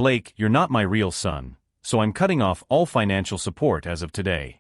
Blake, you're not my real son, so I'm cutting off all financial support as of today."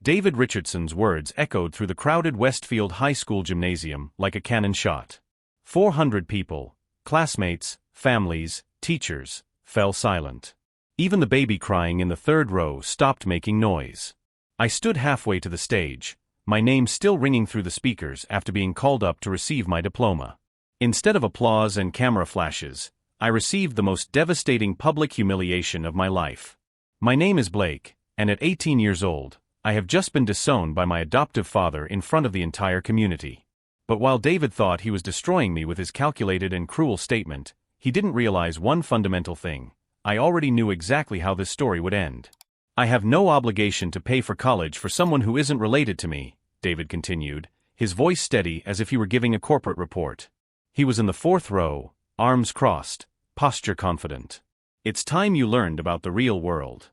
David Richardson's words echoed through the crowded Westfield High School gymnasium like a cannon shot. 400 people, classmates, families, teachers, fell silent. Even the baby crying in the third row stopped making noise. I stood halfway to the stage, my name still ringing through the speakers after being called up to receive my diploma. Instead of applause and camera flashes, I received the most devastating public humiliation of my life. My name is Blake, and at 18 years old, I have just been disowned by my adoptive father in front of the entire community. But while David thought he was destroying me with his calculated and cruel statement, he didn't realize one fundamental thing. I already knew exactly how this story would end. "I have no obligation to pay for college for someone who isn't related to me," David continued, his voice steady as if he were giving a corporate report. He was in the fourth row, arms crossed, posture confident. "It's time you learned about the real world."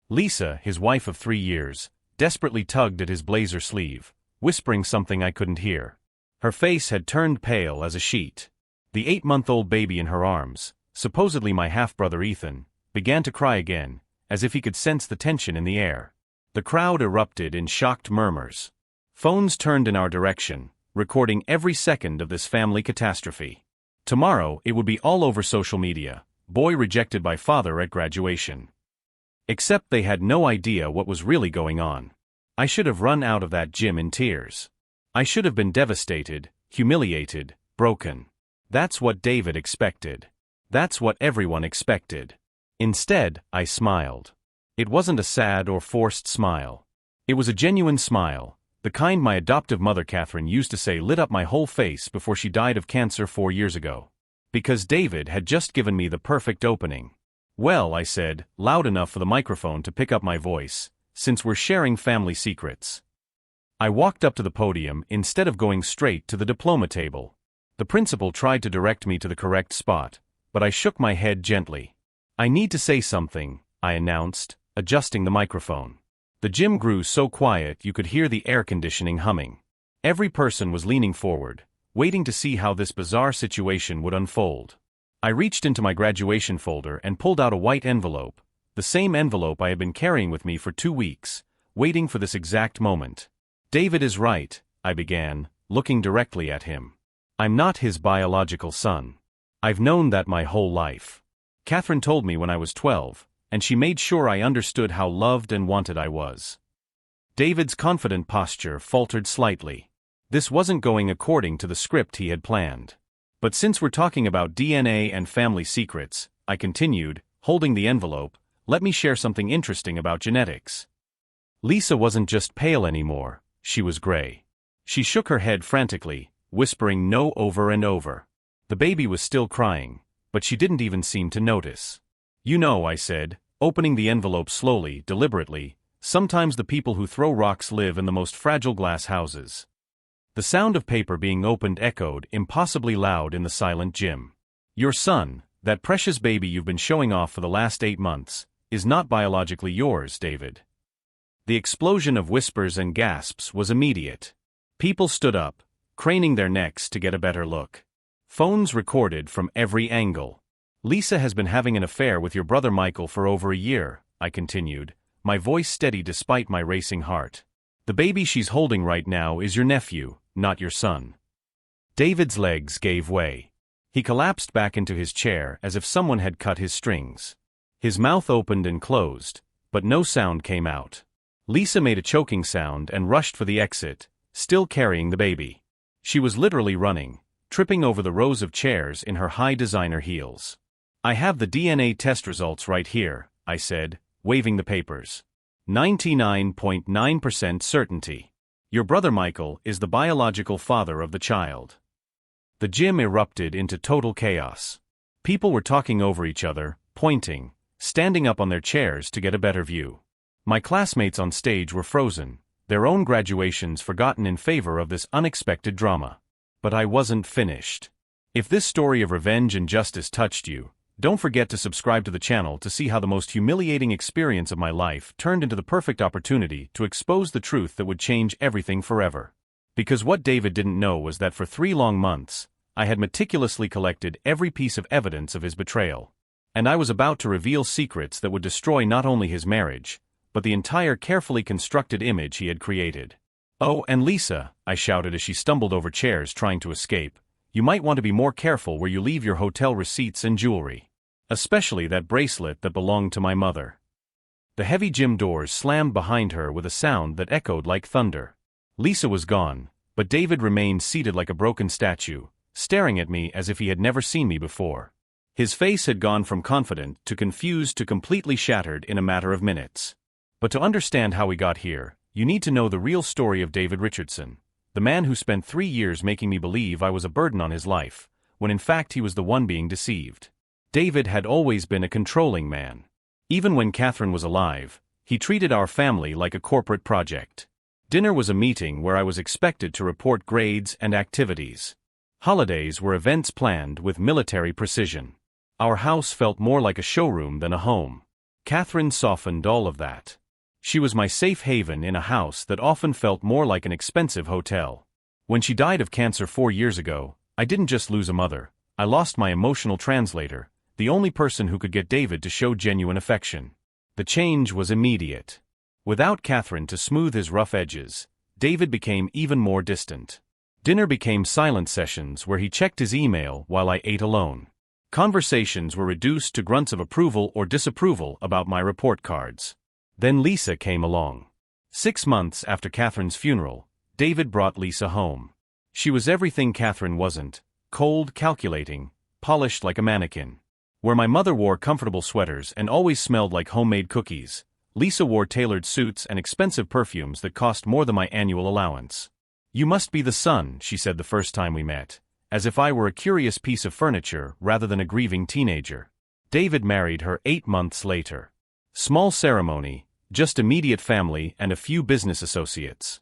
Lisa, his wife of 3 years, desperately tugged at his blazer sleeve, whispering something I couldn't hear. Her face had turned pale as a sheet. The 8-month-old baby in her arms, supposedly my half-brother Ethan, began to cry again, as if he could sense the tension in the air. The crowd erupted in shocked murmurs. Phones turned in our direction, recording every second of this family catastrophe. Tomorrow it would be all over social media, boy rejected by father at graduation. Except they had no idea what was really going on. I should have run out of that gym in tears. I should have been devastated, humiliated, broken. That's what David expected. That's what everyone expected. Instead, I smiled. It wasn't a sad or forced smile. It was a genuine smile, the kind my adoptive mother Catherine used to say lit up my whole face before she died of cancer 4 years ago. Because David had just given me the perfect opening. "Well," I said, loud enough for the microphone to pick up my voice, "since we're sharing family secrets." I walked up to the podium instead of going straight to the diploma table. The principal tried to direct me to the correct spot, but I shook my head gently. "I need to say something," I announced, adjusting the microphone. The gym grew so quiet you could hear the air conditioning humming. Every person was leaning forward, waiting to see how this bizarre situation would unfold. I reached into my graduation folder and pulled out a white envelope, the same envelope I had been carrying with me for 2 weeks, waiting for this exact moment. "David is right," I began, looking directly at him. "I'm not his biological son. I've known that my whole life. Catherine told me when I was 12, and she made sure I understood how loved and wanted I was." David's confident posture faltered slightly. This wasn't going according to the script he had planned. "But since we're talking about DNA and family secrets," I continued, holding the envelope, "let me share something interesting about genetics." Lisa wasn't just pale anymore, she was gray. She shook her head frantically, whispering no over and over. The baby was still crying, but she didn't even seem to notice. "You know," I said, opening the envelope slowly, deliberately, "sometimes the people who throw rocks live in the most fragile glass houses." The sound of paper being opened echoed impossibly loud in the silent gym. "Your son, that precious baby you've been showing off for the last 8 months, is not biologically yours, David." The explosion of whispers and gasps was immediate. People stood up, craning their necks to get a better look. Phones recorded from every angle. "Lisa has been having an affair with your brother Michael for over a year," I continued, my voice steady despite my racing heart. "The baby she's holding right now is your nephew, not your son." David's legs gave way. He collapsed back into his chair as if someone had cut his strings. His mouth opened and closed, but no sound came out. Lisa made a choking sound and rushed for the exit, still carrying the baby. She was literally running, tripping over the rows of chairs in her high designer heels. "I have the DNA test results right here," I said, waving the papers. 99.9% certainty. Your brother Michael is the biological father of the child." The gym erupted into total chaos. People were talking over each other, pointing, standing up on their chairs to get a better view. My classmates on stage were frozen, their own graduations forgotten in favor of this unexpected drama. But I wasn't finished. If this story of revenge and justice touched you, don't forget to subscribe to the channel to see how the most humiliating experience of my life turned into the perfect opportunity to expose the truth that would change everything forever. Because what David didn't know was that for 3 long months, I had meticulously collected every piece of evidence of his betrayal. And I was about to reveal secrets that would destroy not only his marriage, but the entire carefully constructed image he had created. "Oh, and Lisa," I shouted as she stumbled over chairs trying to escape, "you might want to be more careful where you leave your hotel receipts and jewelry. Especially that bracelet that belonged to my mother." The heavy gym doors slammed behind her with a sound that echoed like thunder. Lisa was gone, but David remained seated like a broken statue, staring at me as if he had never seen me before. His face had gone from confident to confused to completely shattered in a matter of minutes. But to understand how we got here, you need to know the real story of David Richardson, the man who spent 3 years making me believe I was a burden on his life, when in fact he was the one being deceived. David had always been a controlling man. Even when Catherine was alive, he treated our family like a corporate project. Dinner was a meeting where I was expected to report grades and activities. Holidays were events planned with military precision. Our house felt more like a showroom than a home. Catherine softened all of that. She was my safe haven in a house that often felt more like an expensive hotel. When she died of cancer 4 years ago, I didn't just lose a mother, I lost my emotional translator, the only person who could get David to show genuine affection. The change was immediate. Without Catherine to smooth his rough edges, David became even more distant. Dinner became silent sessions where he checked his email while I ate alone. Conversations were reduced to grunts of approval or disapproval about my report cards. Then Lisa came along. 6 months after Catherine's funeral, David brought Lisa home. She was everything Catherine wasn't: cold, calculating, polished like a mannequin. Where my mother wore comfortable sweaters and always smelled like homemade cookies, Lisa wore tailored suits and expensive perfumes that cost more than my annual allowance. "You must be the son," she said the first time we met, as if I were a curious piece of furniture rather than a grieving teenager. David married her 8 months later. Small ceremony, just immediate family and a few business associates.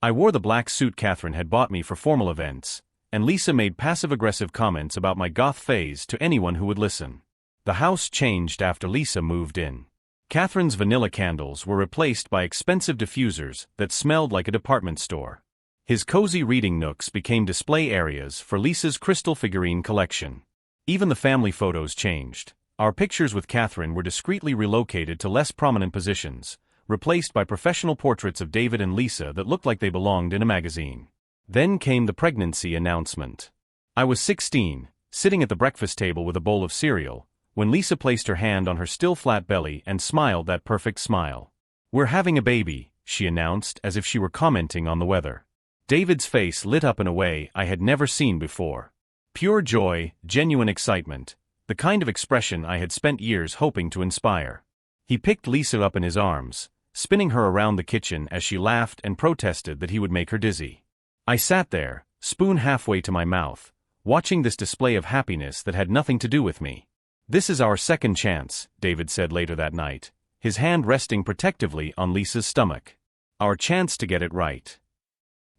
I wore the black suit Catherine had bought me for formal events, and Lisa made passive-aggressive comments about my goth phase to anyone who would listen. The house changed after Lisa moved in. Catherine's vanilla candles were replaced by expensive diffusers that smelled like a department store. His cozy reading nooks became display areas for Lisa's crystal figurine collection. Even the family photos changed. Our pictures with Catherine were discreetly relocated to less prominent positions, replaced by professional portraits of David and Lisa that looked like they belonged in a magazine. Then came the pregnancy announcement. I was 16, sitting at the breakfast table with a bowl of cereal, when Lisa placed her hand on her still flat belly and smiled that perfect smile. "We're having a baby," she announced as if she were commenting on the weather. David's face lit up in a way I had never seen before. Pure joy, genuine excitement, the kind of expression I had spent years hoping to inspire. He picked Lisa up in his arms, spinning her around the kitchen as she laughed and protested that he would make her dizzy. I sat there, spoon halfway to my mouth, watching this display of happiness that had nothing to do with me. "This is our second chance," David said later that night, his hand resting protectively on Lisa's stomach. "Our chance to get it right."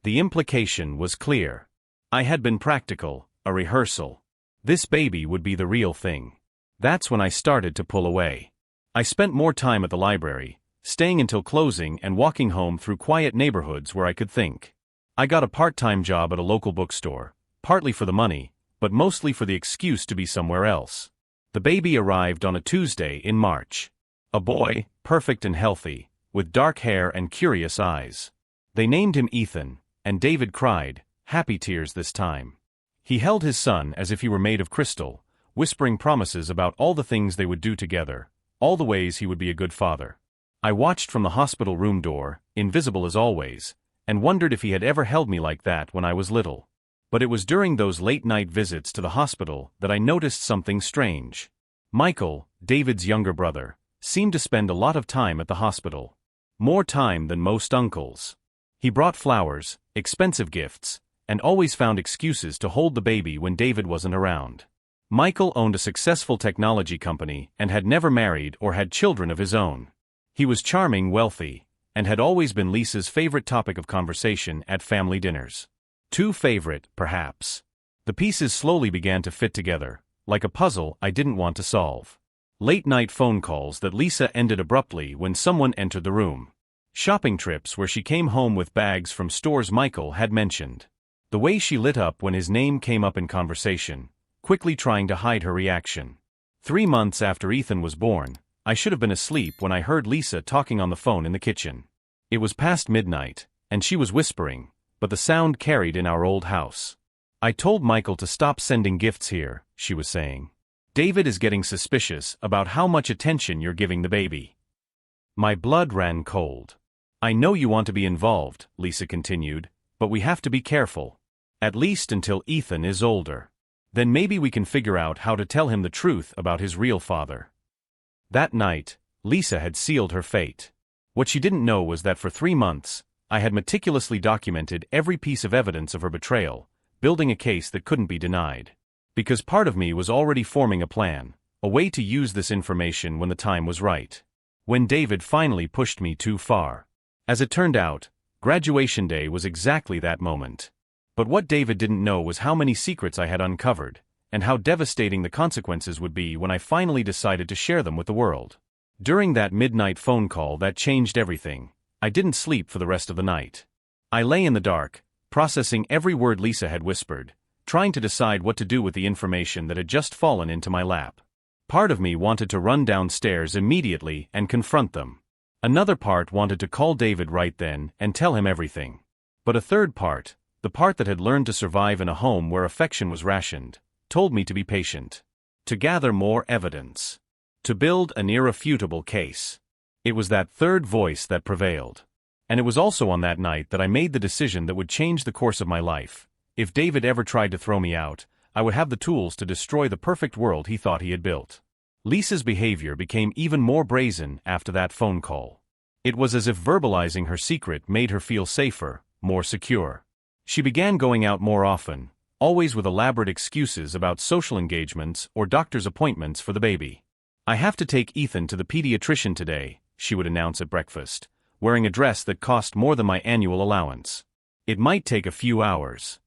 The implication was clear. I had been practical, a rehearsal. This baby would be the real thing. That's when I started to pull away. I spent more time at the library, staying until closing and walking home through quiet neighborhoods where I could think. I got a part-time job at a local bookstore, partly for the money, but mostly for the excuse to be somewhere else. The baby arrived on a Tuesday in March. A boy, perfect and healthy, with dark hair and curious eyes. They named him Ethan, and David cried, happy tears this time. He held his son as if he were made of crystal, whispering promises about all the things they would do together, all the ways he would be a good father. I watched from the hospital room door, invisible as always, and wondered if he had ever held me like that when I was little. But it was during those late-night visits to the hospital that I noticed something strange. Michael, David's younger brother, seemed to spend a lot of time at the hospital. More time than most uncles. He brought flowers, expensive gifts, and always found excuses to hold the baby when David wasn't around. Michael owned a successful technology company and had never married or had children of his own. He was charming, wealthy, and had always been Lisa's favorite topic of conversation at family dinners. Too favorite, perhaps. The pieces slowly began to fit together, like a puzzle I didn't want to solve. Late-night phone calls that Lisa ended abruptly when someone entered the room. Shopping trips where she came home with bags from stores Michael had mentioned. The way she lit up when his name came up in conversation, quickly trying to hide her reaction. 3 months after Ethan was born, I should have been asleep when I heard Lisa talking on the phone in the kitchen. It was past midnight, and she was whispering, but the sound carried in our old house. I told Michael to stop sending gifts here, she was saying. David is getting suspicious about how much attention you're giving the baby. My blood ran cold. I know you want to be involved, Lisa continued, but we have to be careful. At least until Ethan is older. Then maybe we can figure out how to tell him the truth about his real father. That night, Lisa had sealed her fate. What she didn't know was that for 3 months, I had meticulously documented every piece of evidence of her betrayal, building a case that couldn't be denied. Because part of me was already forming a plan, a way to use this information when the time was right. When David finally pushed me too far. As it turned out, graduation day was exactly that moment. But what David didn't know was how many secrets I had uncovered, and how devastating the consequences would be when I finally decided to share them with the world. During that midnight phone call that changed everything, I didn't sleep for the rest of the night. I lay in the dark, processing every word Lisa had whispered, trying to decide what to do with the information that had just fallen into my lap. Part of me wanted to run downstairs immediately and confront them. Another part wanted to call David right then and tell him everything. But a third part, the part that had learned to survive in a home where affection was rationed, told me to be patient. To gather more evidence. To build an irrefutable case. It was that third voice that prevailed. And it was also on that night that I made the decision that would change the course of my life. If David ever tried to throw me out, I would have the tools to destroy the perfect world he thought he had built. Lisa's behavior became even more brazen after that phone call. It was as if verbalizing her secret made her feel safer, more secure. She began going out more often, always with elaborate excuses about social engagements or doctor's appointments for the baby. I have to take Ethan to the pediatrician today, she would announce at breakfast, wearing a dress that cost more than my annual allowance. It might take a few hours.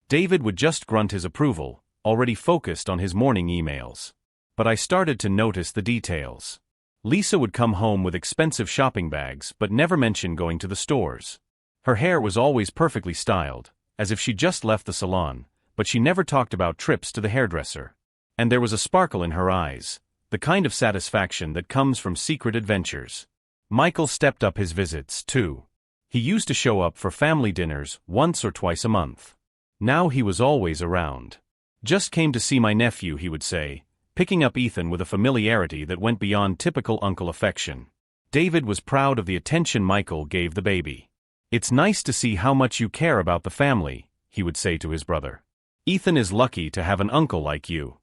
David would just grunt his approval, already focused on his morning emails. But I started to notice the details. Lisa would come home with expensive shopping bags but never mention going to the stores. Her hair was always perfectly styled, as if she just left the salon, but she never talked about trips to the hairdresser. And there was a sparkle in her eyes, the kind of satisfaction that comes from secret adventures. Michael stepped up his visits, too. He used to show up for family dinners once or twice a month. Now he was always around. Just came to see my nephew, he would say, picking up Ethan with a familiarity that went beyond typical uncle affection. David was proud of the attention Michael gave the baby. It's nice to see how much you care about the family, he would say to his brother. Ethan is lucky to have an uncle like you.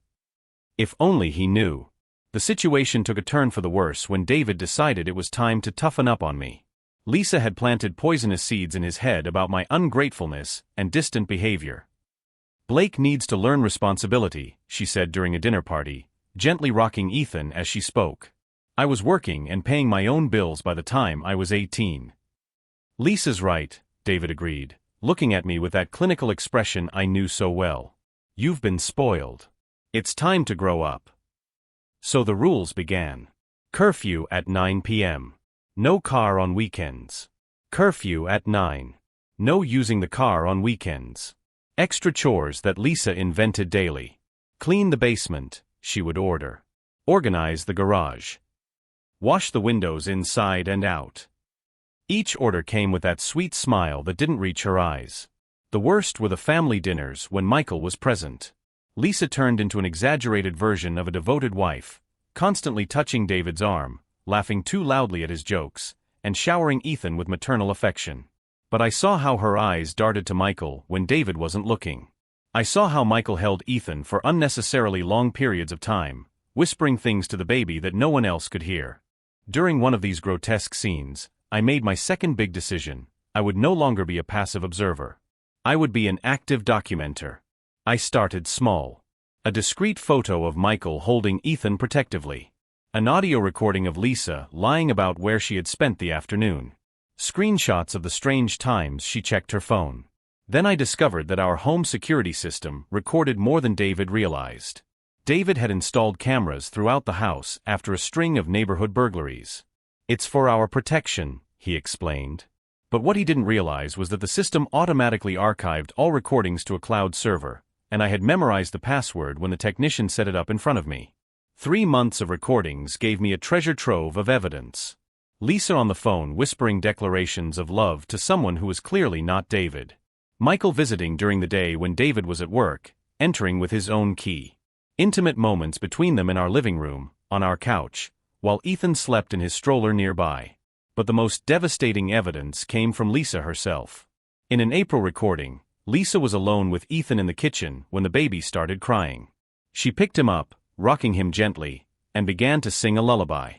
If only he knew. The situation took a turn for the worse when David decided it was time to toughen up on me. Lisa had planted poisonous seeds in his head about my ungratefulness and distant behavior. Blake needs to learn responsibility, she said during a dinner party, gently rocking Ethan as she spoke. I was working and paying my own bills by the time I was 18. Lisa's right, David agreed, looking at me with that clinical expression I knew so well. You've been spoiled. It's time to grow up. So the rules began. Curfew at 9 p.m. No car on weekends. Curfew at 9. No using the car on weekends. Extra chores that Lisa invented daily. Clean the basement, she would order. Organize the garage. Wash the windows inside and out. Each order came with that sweet smile that didn't reach her eyes. The worst were the family dinners when Michael was present. Lisa turned into an exaggerated version of a devoted wife, constantly touching David's arm, laughing too loudly at his jokes, and showering Ethan with maternal affection. But I saw how her eyes darted to Michael when David wasn't looking. I saw how Michael held Ethan for unnecessarily long periods of time, whispering things to the baby that no one else could hear. During one of these grotesque scenes, I made my second big decision. I would no longer be a passive observer. I would be an active documenter. I started small. A discreet photo of Michael holding Ethan protectively. An audio recording of Lisa lying about where she had spent the afternoon. Screenshots of the strange times she checked her phone. Then I discovered that our home security system recorded more than David realized. David had installed cameras throughout the house after a string of neighborhood burglaries. It's for our protection, he explained. But what he didn't realize was that the system automatically archived all recordings to a cloud server, and I had memorized the password when the technician set it up in front of me. 3 months of recordings gave me a treasure trove of evidence. Lisa on the phone whispering declarations of love to someone who was clearly not David. Michael visiting during the day when David was at work, entering with his own key. Intimate moments between them in our living room, on our couch, while Ethan slept in his stroller nearby. But the most devastating evidence came from Lisa herself. In an April recording, Lisa was alone with Ethan in the kitchen when the baby started crying. She picked him up, rocking him gently, and began to sing a lullaby.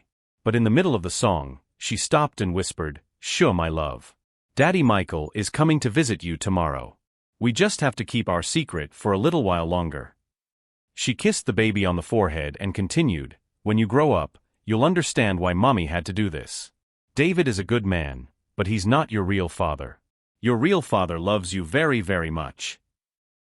But in the middle of the song, she stopped and whispered, "Sure, my love. Daddy Michael is coming to visit you tomorrow. We just have to keep our secret for a little while longer." She kissed the baby on the forehead and continued, "When you grow up, you'll understand why Mommy had to do this. David is a good man, but he's not your real father. Your real father loves you very, very much."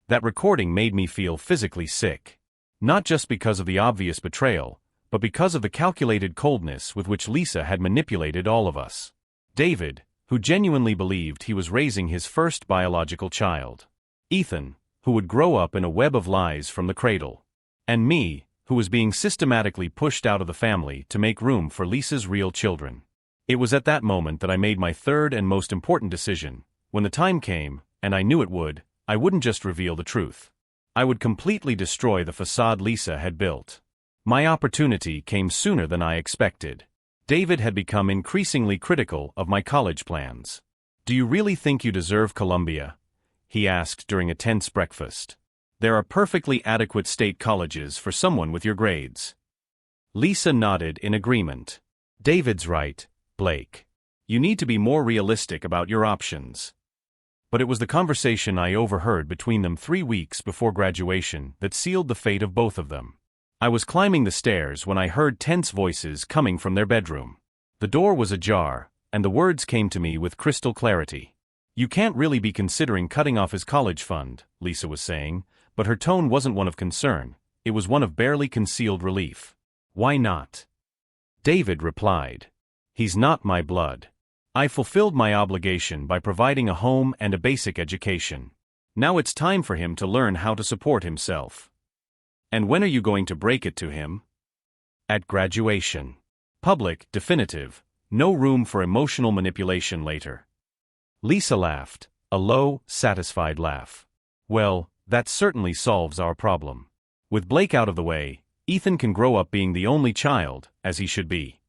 That recording made me feel physically sick. Not just because of the obvious betrayal, but because of the calculated coldness with which Lisa had manipulated all of us. David, who genuinely believed he was raising his first biological child. Ethan, who would grow up in a web of lies from the cradle. And me, who was being systematically pushed out of the family to make room for Lisa's real children. It was at that moment that I made my third and most important decision. When the time came, and I knew it would, I wouldn't just reveal the truth. I would completely destroy the facade Lisa had built. My opportunity came sooner than I expected. David had become increasingly critical of my college plans. "Do you really think you deserve Columbia?" he asked during a tense breakfast. "There are perfectly adequate state colleges for someone with your grades." Lisa nodded in agreement. "David's right, Blake. You need to be more realistic about your options." But it was the conversation I overheard between them 3 weeks before graduation that sealed the fate of both of them. I was climbing the stairs when I heard tense voices coming from their bedroom. The door was ajar, and the words came to me with crystal clarity. "You can't really be considering cutting off his college fund," Lisa was saying, but her tone wasn't one of concern, it was one of barely concealed relief. "Why not?" David replied. "He's not my blood. I fulfilled my obligation by providing a home and a basic education. Now it's time for him to learn how to support himself." "And when are you going to break it to him?" "At graduation. Public, definitive, no room for emotional manipulation later." Lisa laughed, a low, satisfied laugh. "Well, that certainly solves our problem. With Blake out of the way, Ethan can grow up being the only child, as he should be."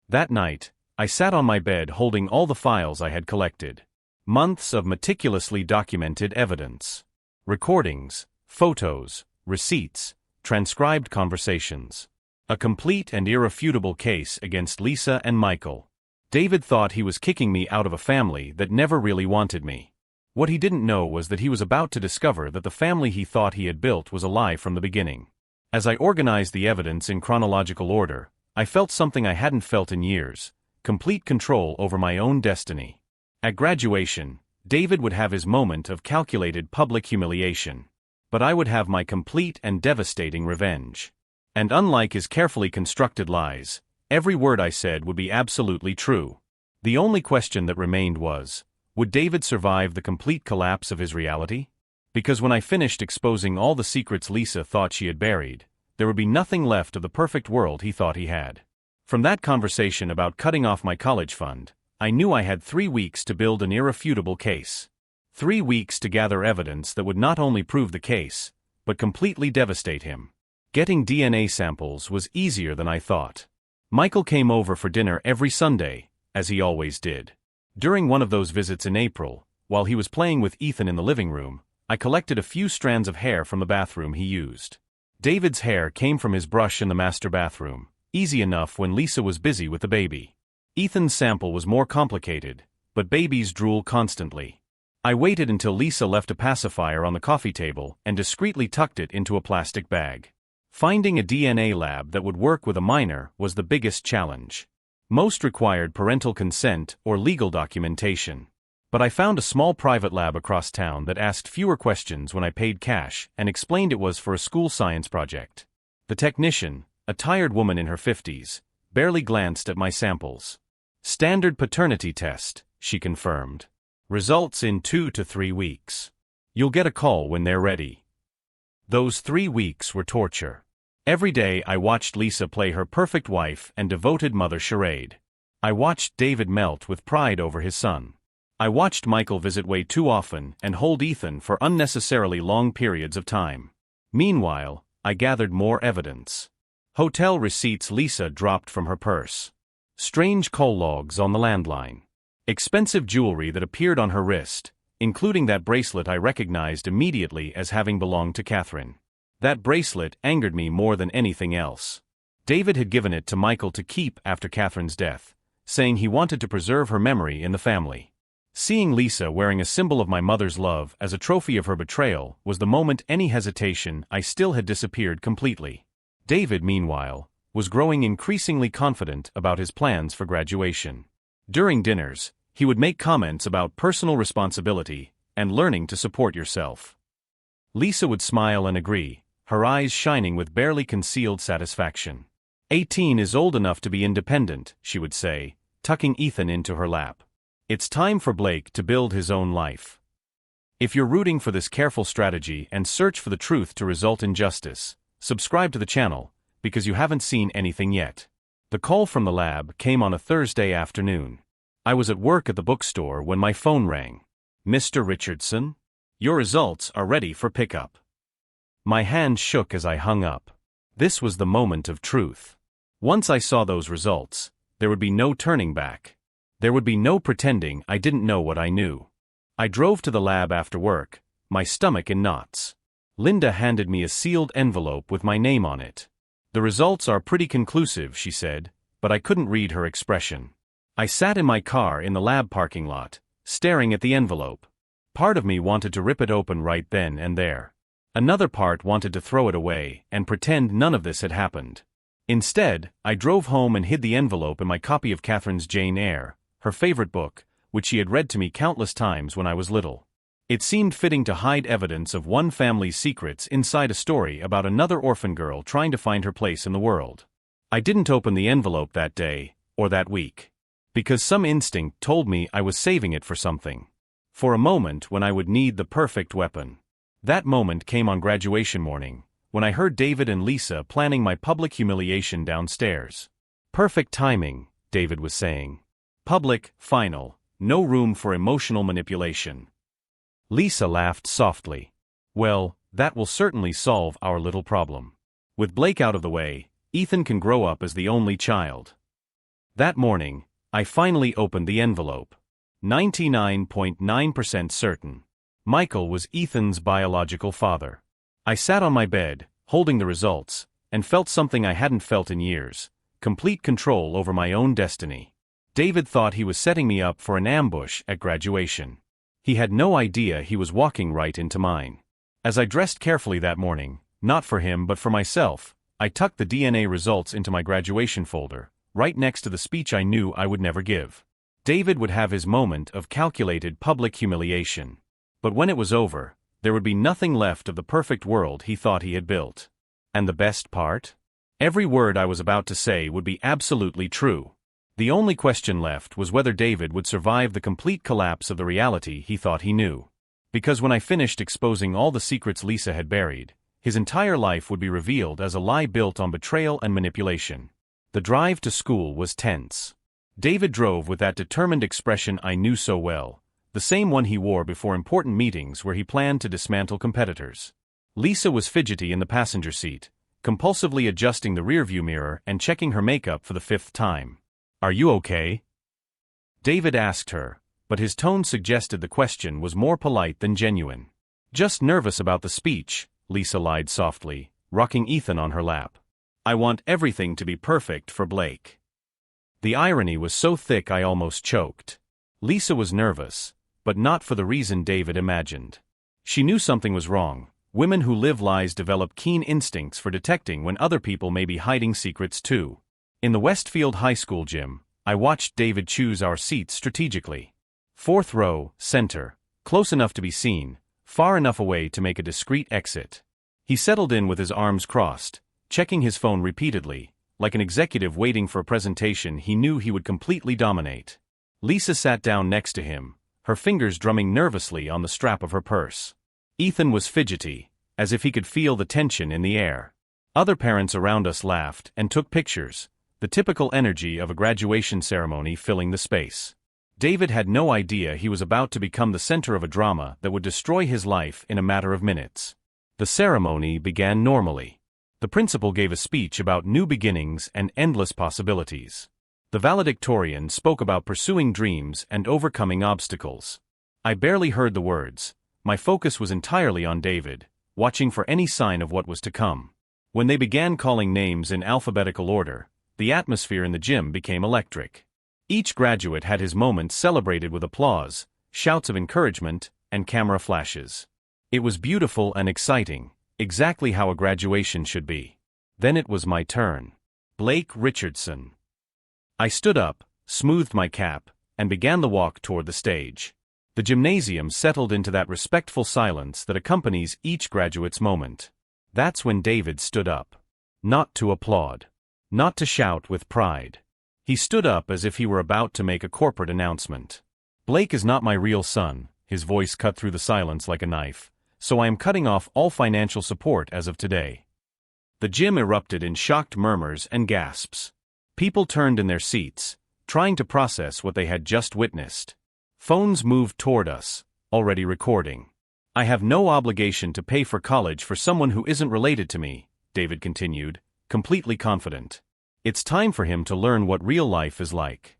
That night, I sat on my bed holding all the files I had collected. Months of meticulously documented evidence. Recordings, photos, receipts, transcribed conversations. A complete and irrefutable case against Lisa and Michael. David thought he was kicking me out of a family that never really wanted me. What he didn't know was that he was about to discover that the family he thought he had built was a lie from the beginning. As I organized the evidence in chronological order, I felt something I hadn't felt in years: complete control over my own destiny. At graduation, David would have his moment of calculated public humiliation. But I would have my complete and devastating revenge. And unlike his carefully constructed lies, every word I said would be absolutely true. The only question that remained was, would David survive the complete collapse of his reality? Because when I finished exposing all the secrets Lisa thought she had buried, there would be nothing left of the perfect world he thought he had. From that conversation about cutting off my college fund, I knew I had 3 weeks to build an irrefutable case. 3 weeks to gather evidence that would not only prove the case, but completely devastate him. Getting DNA samples was easier than I thought. Michael came over for dinner every Sunday, as he always did. During one of those visits in April, while he was playing with Ethan in the living room, I collected a few strands of hair from the bathroom he used. David's hair came from his brush in the master bathroom, easy enough when Lisa was busy with the baby. Ethan's sample was more complicated, but babies drool constantly. I waited until Lisa left a pacifier on the coffee table and discreetly tucked it into a plastic bag. Finding a DNA lab that would work with a minor was the biggest challenge. Most required parental consent or legal documentation. But I found a small private lab across town that asked fewer questions when I paid cash and explained it was for a school science project. The technician, a tired woman in her 50s, barely glanced at my samples. "Standard paternity test," she confirmed. "Results in 2 to 3 weeks. You'll get a call when they're ready." Those 3 weeks were torture. Every day I watched Lisa play her perfect wife and devoted mother charade. I watched David melt with pride over his son. I watched Michael visit way too often and hold Ethan for unnecessarily long periods of time. Meanwhile, I gathered more evidence. Hotel receipts Lisa dropped from her purse. Strange call logs on the landline. Expensive jewelry that appeared on her wrist, including that bracelet I recognized immediately as having belonged to Catherine. That bracelet angered me more than anything else. David had given it to Michael to keep after Catherine's death, saying he wanted to preserve her memory in the family. Seeing Lisa wearing a symbol of my mother's love as a trophy of her betrayal was the moment any hesitation I still had disappeared completely. David, meanwhile, was growing increasingly confident about his plans for graduation. During dinners, he would make comments about personal responsibility and learning to support yourself. Lisa would smile and agree, her eyes shining with barely concealed satisfaction. 18 is old enough to be independent, she would say, tucking Ethan into her lap. It's time for Blake to build his own life. If you're rooting for this careful strategy and search for the truth to result in justice, subscribe to the channel, because you haven't seen anything yet. The call from the lab came on a Thursday afternoon. I was at work at the bookstore when my phone rang. Mr. Richardson? Your results are ready for pickup. My hand shook as I hung up. This was the moment of truth. Once I saw those results, there would be no turning back. There would be no pretending I didn't know what I knew. I drove to the lab after work, my stomach in knots. Linda handed me a sealed envelope with my name on it. The results are pretty conclusive, she said, but I couldn't read her expression. I sat in my car in the lab parking lot, staring at the envelope. Part of me wanted to rip it open right then and there. Another part wanted to throw it away and pretend none of this had happened. Instead, I drove home and hid the envelope in my copy of Catherine's Jane Eyre, her favorite book, which she had read to me countless times when I was little. It seemed fitting to hide evidence of one family's secrets inside a story about another orphan girl trying to find her place in the world. I didn't open the envelope that day, or that week. Because some instinct told me I was saving it for something. For a moment when I would need the perfect weapon. That moment came on graduation morning, when I heard David and Lisa planning my public humiliation downstairs. Perfect timing, David was saying. Public, final, no room for emotional manipulation. Lisa laughed softly. Well, that will certainly solve our little problem. With Blake out of the way, Ethan can grow up as the only child. That morning, I finally opened the envelope. 99.9% certain. Michael was Ethan's biological father. I sat on my bed, holding the results, and felt something I hadn't felt in years, complete control over my own destiny. David thought he was setting me up for an ambush at graduation. He had no idea he was walking right into mine. As I dressed carefully that morning, not for him but for myself, I tucked the DNA results into my graduation folder, right next to the speech I knew I would never give. David would have his moment of calculated public humiliation. But when it was over, there would be nothing left of the perfect world he thought he had built. And the best part? Every word I was about to say would be absolutely true. The only question left was whether David would survive the complete collapse of the reality he thought he knew. Because when I finished exposing all the secrets Lisa had buried, his entire life would be revealed as a lie built on betrayal and manipulation. The drive to school was tense. David drove with that determined expression I knew so well, the same one he wore before important meetings where he planned to dismantle competitors. Lisa was fidgety in the passenger seat, compulsively adjusting the rearview mirror and checking her makeup for the 5th time. Are you okay? David asked her, but his tone suggested the question was more polite than genuine. Just nervous about the speech, Lisa lied softly, rocking Ethan on her lap. I want everything to be perfect for Blake. The irony was so thick I almost choked. Lisa was nervous, but not for the reason David imagined. She knew something was wrong. Women who live lies develop keen instincts for detecting when other people may be hiding secrets too. In the Westfield High School gym, I watched David choose our seats strategically. 4th row, center, close enough to be seen, far enough away to make a discreet exit. He settled in with his arms crossed, checking his phone repeatedly, like an executive waiting for a presentation he knew he would completely dominate. Lisa sat down next to him, her fingers drumming nervously on the strap of her purse. Ethan was fidgety, as if he could feel the tension in the air. Other parents around us laughed and took pictures, the typical energy of a graduation ceremony filling the space. David had no idea he was about to become the center of a drama that would destroy his life in a matter of minutes. The ceremony began normally. The principal gave a speech about new beginnings and endless possibilities. The valedictorian spoke about pursuing dreams and overcoming obstacles. I barely heard the words. My focus was entirely on David, watching for any sign of what was to come. When they began calling names in alphabetical order, the atmosphere in the gym became electric. Each graduate had his moment celebrated with applause, shouts of encouragement, and camera flashes. It was beautiful and exciting, exactly how a graduation should be. Then it was my turn. Blake Richardson. I stood up, smoothed my cap, and began the walk toward the stage. The gymnasium settled into that respectful silence that accompanies each graduate's moment. That's when David stood up. Not to applaud. Not to shout with pride. He stood up as if he were about to make a corporate announcement. Blake is not my real son, his voice cut through the silence like a knife, so I am cutting off all financial support as of today. The gym erupted in shocked murmurs and gasps. People turned in their seats, trying to process what they had just witnessed. Phones moved toward us, already recording. I have no obligation to pay for college for someone who isn't related to me, David continued, completely confident. It's time for him to learn what real life is like.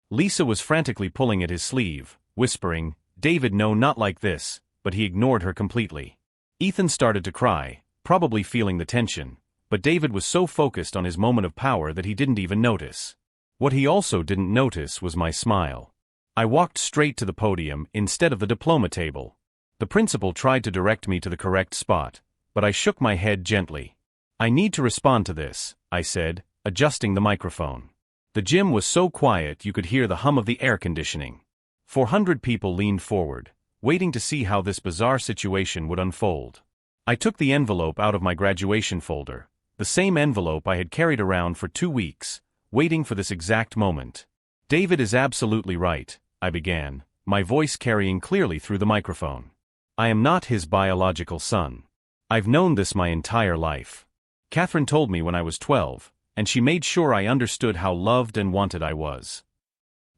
Lisa was frantically pulling at his sleeve, whispering, "David, no, not like this," but he ignored her completely. Ethan started to cry, probably feeling the tension, but David was so focused on his moment of power that he didn't even notice. What he also didn't notice was my smile. I walked straight to the podium instead of the diploma table. The principal tried to direct me to the correct spot, but I shook my head gently. "I need to respond to this," I said, adjusting the microphone. The gym was so quiet you could hear the hum of the air conditioning. 400 people leaned forward, waiting to see how this bizarre situation would unfold. I took the envelope out of my graduation folder, the same envelope I had carried around for 2 weeks, waiting for this exact moment. "David is absolutely right," I began, my voice carrying clearly through the microphone. "I am not his biological son. I've known this my entire life. Catherine told me when I was 12, and she made sure I understood how loved and wanted I was."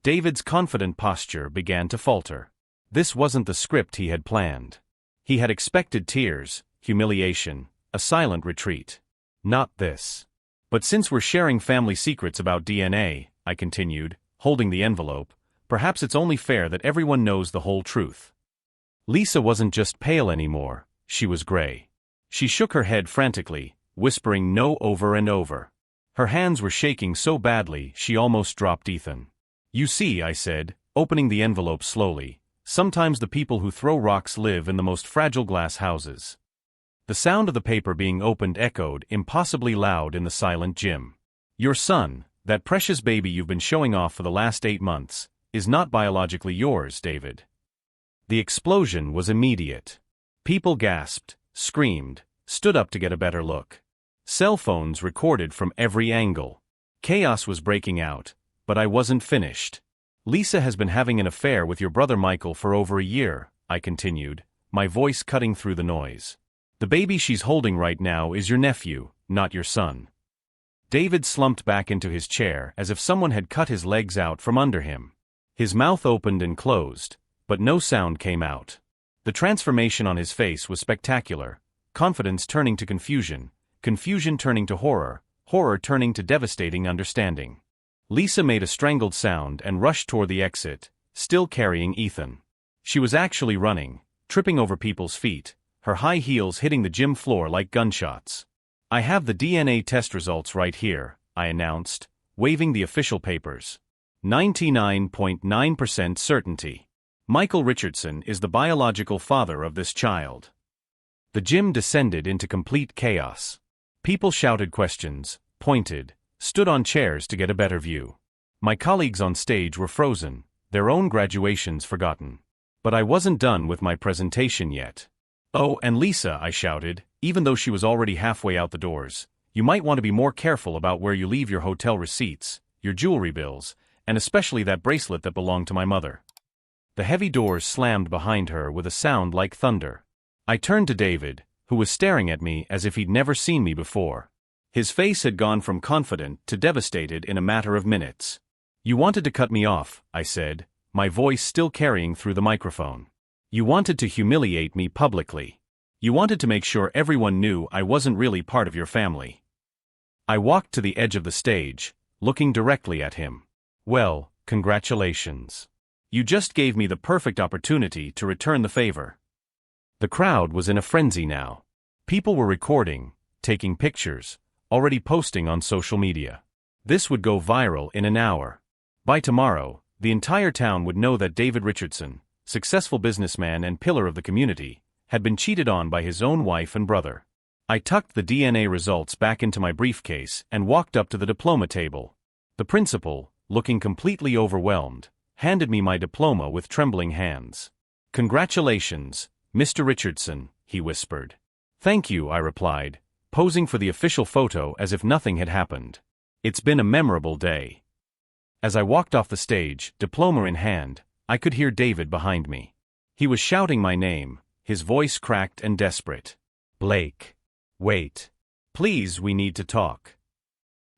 David's confident posture began to falter. This wasn't the script he had planned. He had expected tears, humiliation, a silent retreat. Not this. "But since we're sharing family secrets about DNA," I continued, holding the envelope, "perhaps it's only fair that everyone knows the whole truth." Lisa wasn't just pale anymore, she was gray. She shook her head frantically, whispering no over and over. Her hands were shaking so badly she almost dropped Ethan. "You see," I said, opening the envelope slowly, "sometimes the people who throw rocks live in the most fragile glass houses." The sound of the paper being opened echoed impossibly loud in the silent gym. "Your son, that precious baby you've been showing off for the last 8 months, is not biologically yours, David." The explosion was immediate. People gasped, screamed, stood up to get a better look. Cell phones recorded from every angle. Chaos was breaking out, but I wasn't finished. "Lisa has been having an affair with your brother Michael for over a year," I continued, my voice cutting through the noise. "The baby she's holding right now is your nephew, not your son." David slumped back into his chair as if someone had cut his legs out from under him. His mouth opened and closed, but no sound came out. The transformation on his face was spectacular, confidence turning to confusion, confusion turning to horror, horror turning to devastating understanding. Lisa made a strangled sound and rushed toward the exit, still carrying Ethan. She was actually running, tripping over people's feet, her high heels hitting the gym floor like gunshots. "I have the DNA test results right here," I announced, waving the official papers. 99.9% certainty. Michael Richardson is the biological father of this child." The gym descended into complete chaos. People shouted questions, pointed, stood on chairs to get a better view. My colleagues on stage were frozen, their own graduations forgotten. But I wasn't done with my presentation yet. "Oh, and Lisa," I shouted, even though she was already halfway out the doors, "you might want to be more careful about where you leave your hotel receipts, your jewelry bills, and especially that bracelet that belonged to my mother." The heavy doors slammed behind her with a sound like thunder. I turned to David, who was staring at me as if he'd never seen me before. His face had gone from confident to devastated in a matter of minutes. "You wanted to cut me off," I said, my voice still carrying through the microphone. "You wanted to humiliate me publicly. You wanted to make sure everyone knew I wasn't really part of your family." I walked to the edge of the stage, looking directly at him. "Well, congratulations. You just gave me the perfect opportunity to return the favor." The crowd was in a frenzy now. People were recording, taking pictures, already posting on social media. This would go viral in an hour. By tomorrow, the entire town would know that David Richardson, successful businessman and pillar of the community, had been cheated on by his own wife and brother. I tucked the DNA results back into my briefcase and walked up to the diploma table. The principal, looking completely overwhelmed, handed me my diploma with trembling hands. "Congratulations, Mr. Richardson," he whispered. "Thank you," I replied, posing for the official photo as if nothing had happened. "It's been a memorable day." As I walked off the stage, diploma in hand, I could hear David behind me. He was shouting my name, his voice cracked and desperate. "Blake. Wait. Please, we need to talk."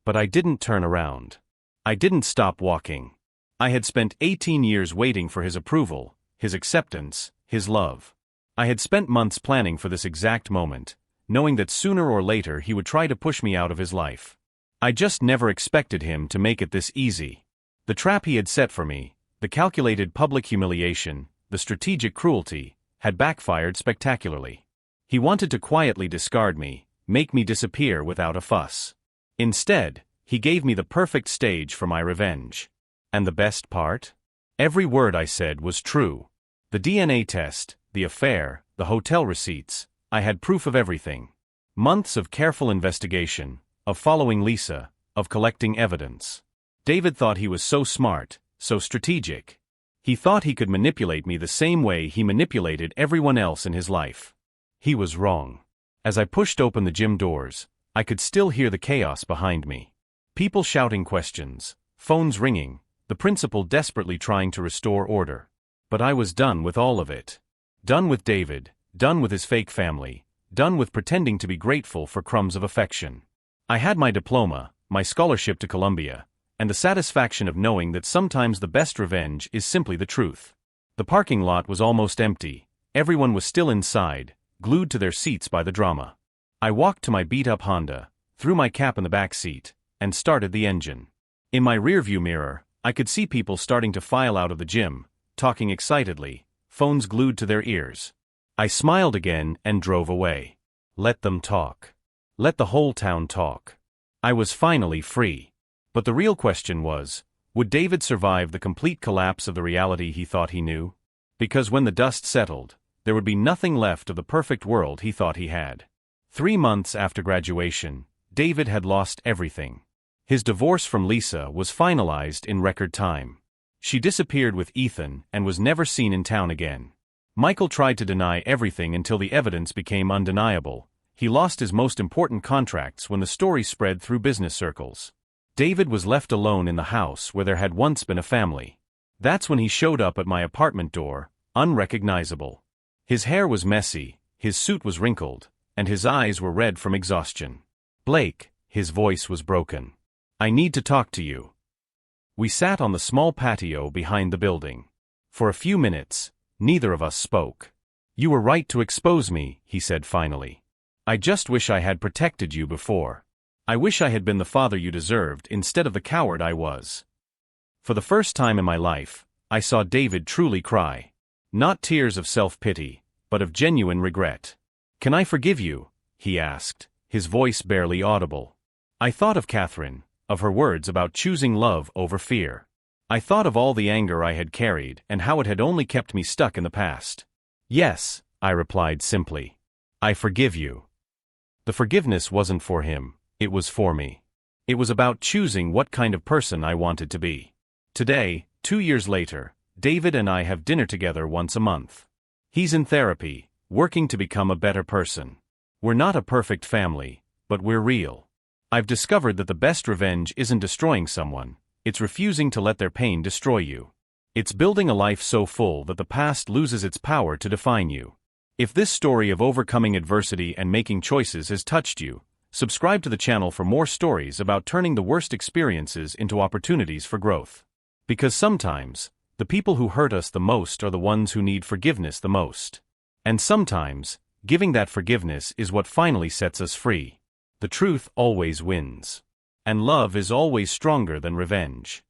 But I didn't turn around. I didn't stop walking. I had spent 18 years waiting for his approval, his acceptance, his love. I had spent months planning for this exact moment, knowing that sooner or later he would try to push me out of his life. I just never expected him to make it this easy. The trap he had set for me, the calculated public humiliation, the strategic cruelty, had backfired spectacularly. He wanted to quietly discard me, make me disappear without a fuss. Instead, he gave me the perfect stage for my revenge. And the best part? Every word I said was true. The DNA test, the affair, the hotel receipts, I had proof of everything. Months of careful investigation, of following Lisa, of collecting evidence. David thought he was so smart, so strategic. He thought he could manipulate me the same way he manipulated everyone else in his life. He was wrong. As I pushed open the gym doors, I could still hear the chaos behind me. People shouting questions, phones ringing, the principal desperately trying to restore order. But I was done with all of it. Done with David, done with his fake family, done with pretending to be grateful for crumbs of affection. I had my diploma, my scholarship to Columbia, and the satisfaction of knowing that sometimes the best revenge is simply the truth. The parking lot was almost empty. Everyone was still inside, glued to their seats by the drama. I walked to my beat-up Honda, threw my cap in the back seat, and started the engine. In my rearview mirror, I could see people starting to file out of the gym, talking excitedly, phones glued to their ears. I smiled again and drove away. Let them talk. Let the whole town talk. I was finally free. But the real question was, would David survive the complete collapse of the reality he thought he knew? Because when the dust settled, there would be nothing left of the perfect world he thought he had. 3 months after graduation, David had lost everything. His divorce from Lisa was finalized in record time. She disappeared with Ethan and was never seen in town again. Michael tried to deny everything until the evidence became undeniable. He lost his most important contracts when the story spread through business circles. David was left alone in the house where there had once been a family. That's when he showed up at my apartment door, unrecognizable. His hair was messy, his suit was wrinkled, and his eyes were red from exhaustion. "Blake," his voice was broken. "I need to talk to you." We sat on the small patio behind the building. For a few minutes, neither of us spoke. "You were right to expose me," he said finally. "I just wish I had protected you before. I wish I had been the father you deserved instead of the coward I was." For the first time in my life, I saw David truly cry. Not tears of self-pity, but of genuine regret. "Can I forgive you?" he asked, his voice barely audible. I thought of Catherine, of her words about choosing love over fear. I thought of all the anger I had carried and how it had only kept me stuck in the past. "Yes," I replied simply. "I forgive you." The forgiveness wasn't for him, it was for me. It was about choosing what kind of person I wanted to be. Today, 2 years later, David and I have dinner together once a month. He's in therapy, working to become a better person. We're not a perfect family, but we're real. I've discovered that the best revenge isn't destroying someone, it's refusing to let their pain destroy you. It's building a life so full that the past loses its power to define you. If this story of overcoming adversity and making choices has touched you, subscribe to the channel for more stories about turning the worst experiences into opportunities for growth. Because sometimes, the people who hurt us the most are the ones who need forgiveness the most. And sometimes, giving that forgiveness is what finally sets us free. The truth always wins. And love is always stronger than revenge.